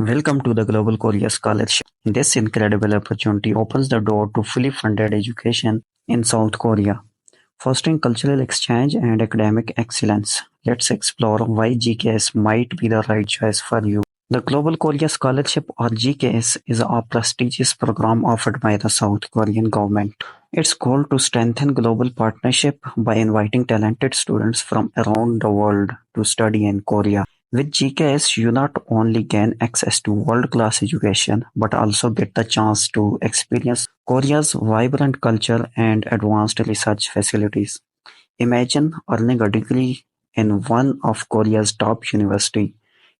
Welcome to the Global Korea Scholarship. This incredible opportunity opens the door to fully funded education in South Korea, fostering cultural exchange and academic excellence. Let's explore why GKS might be the right choice for you. The Global Korea Scholarship, or GKS, is a prestigious program offered by the South Korean government. Its goal to strengthen global partnership by inviting talented students from around the world to study in Korea. With GKS, you not only gain access to world-class education, but also get the chance to experience Korea's vibrant culture and advanced research facilities. Imagine earning a degree in one of Korea's top university,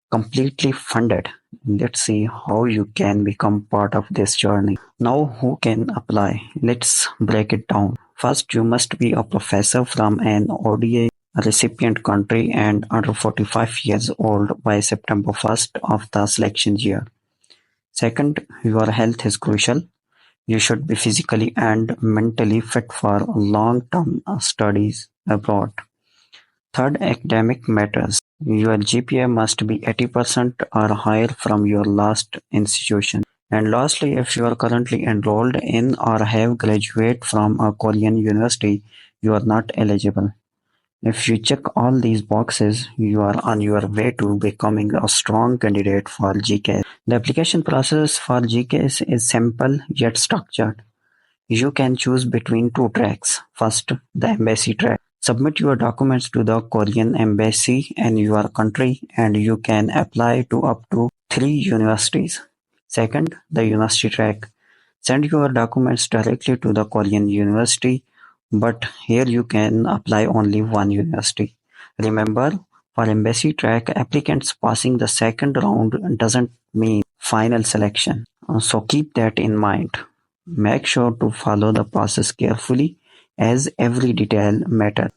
completely funded. Let's see how you can become part of this journey. Now, who can apply? Let's break it down. First, you must be a professor from an ODA recipient country and under 45 years old by September 1st of the selection year. Second, your health is crucial. You should be physically and mentally fit for long-term studies abroad. Third, academic matters. Your GPA must be 80% or higher from your last institution. And lastly, if you are currently enrolled in or have graduated from a Korean university, you are not eligible. If you check all these boxes, you are on your way to becoming a strong candidate for GKS. The application process for GKS is simple yet structured. You can choose between two tracks. First, the embassy track. Submit your documents to the Korean embassy in your country and you can apply to up to 3 universities. Second, the university track. Send your documents directly to the Korean university, but here you can apply only one university. Remember, for embassy track, applicants passing the second round doesn't mean final selection. So keep that in mind. Make sure to follow the process carefully as every detail matters.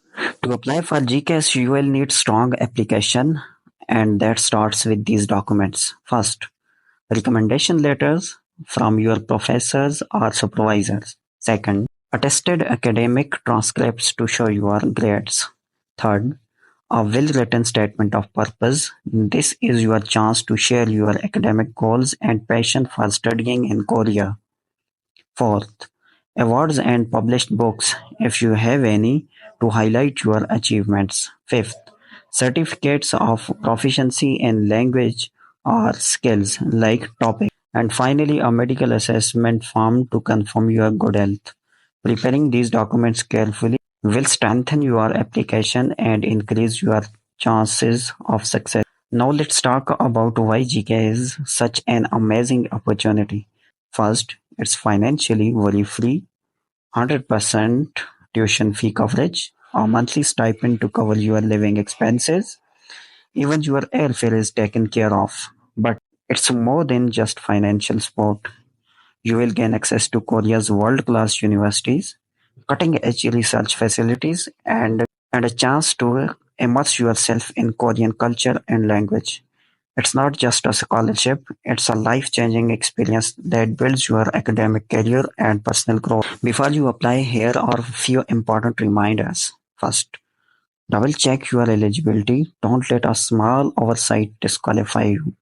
To apply for GCAS, you will need strong application and that starts with these documents. First, recommendation letters from your professors or supervisors. Second, attested academic transcripts to show your grades. Third, a well-written statement of purpose. This is your chance to share your academic goals and passion for studying in Korea. Fourth, awards and published books, if you have any, to highlight your achievements. Fifth, certificates of proficiency in language or skills like topic. And finally, a medical assessment form to confirm your good health. Preparing these documents carefully will strengthen your application and increase your chances of success. Now let's talk about why GK is such an amazing opportunity. First, it's financially worry-free, 100% tuition fee coverage, a monthly stipend to cover your living expenses, even your airfare is taken care of. But it's more than just financial support. You will gain access to Korea's world-class universities, cutting-edge research facilities, and a chance to immerse yourself in Korean culture and language. It's not just a scholarship, it's a life-changing experience that builds your academic career and personal growth. Before you apply, here are a few important reminders. First, double check your eligibility. Don't let a small oversight disqualify you.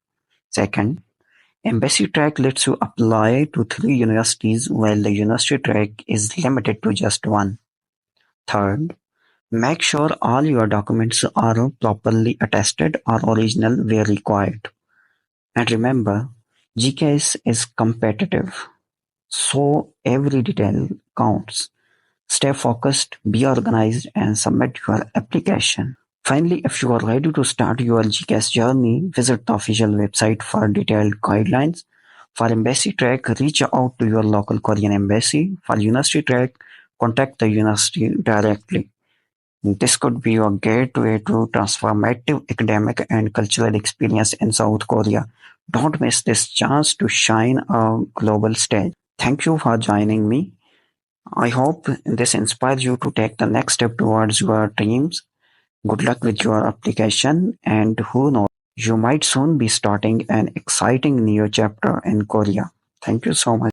Second, embassy track lets you apply to 3 universities while the university track is limited to just one. Third, make sure all your documents are properly attested or original where required. And remember, GKS is competitive, so every detail counts. Stay focused, be organized, and submit your application. Finally, if you are ready to start your GKS journey, visit the official website for detailed guidelines. For embassy track, reach out to your local Korean embassy. For university track, contact the university directly. This could be your gateway to transformative academic and cultural experience in South Korea. Don't miss this chance to shine a global stage. Thank you for joining me. I hope this inspires you to take the next step towards your dreams. Good luck with your application, and who knows, you might soon be starting an exciting new chapter in Korea. Thank you so much.